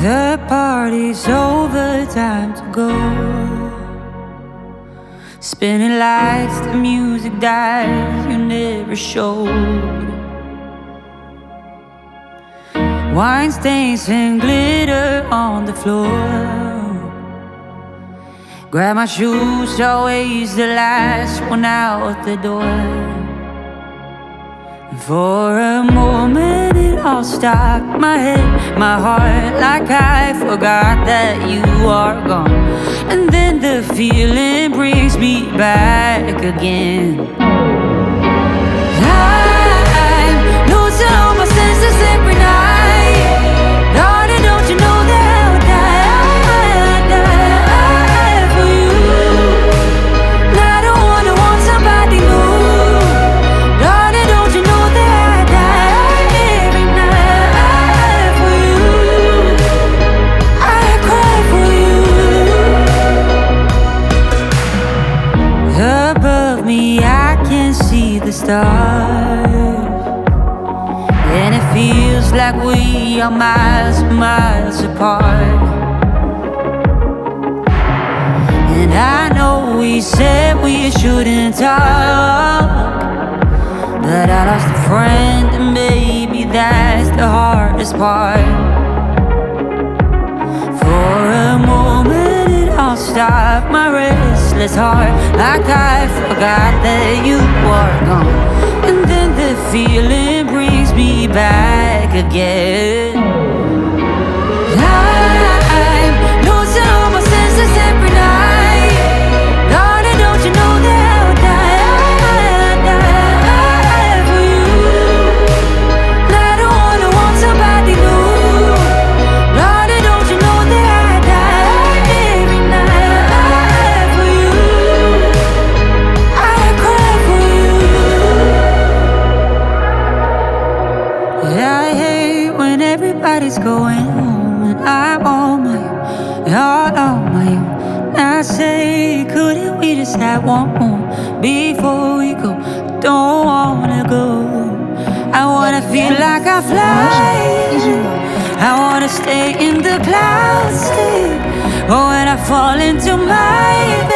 The party's over, time to go. Spinning lights, the music dies, you never showed. Wine stains and glitter on the floor. Grab my shoes, always the last one out the door. For a moment it all stopped, my head, my heart, like I forgot that you are gone. And then the feeling brings me back again. I'm losing all my senses every night. Darling, don't you know that I'll die for you? And I don't wanna want somebody new. Darling, don't you know that I die every night for you? I cry for you. Above me I can see the stars, and it feels like we are miles and miles apart. And I know we said we shouldn't talk, but I lost a friend, and maybe that's the hardest part. For a moment it all stopped, my restless heart, like I forgot that you were gone. And then the feeling brings me back again. I'm losing all my senses every night. Darling, don't you know that I'll die for you? And I don't wanna want somebody new. Darling, don't you know that I die every night for you? I cry for you. I hate when everybody's going home and I'm on my own, all on my own. I say, couldn't we just have one more before we go? Don't wanna go. I wanna feel like I fly. I wanna stay in the clouds still. Oh, when I fall into my bed,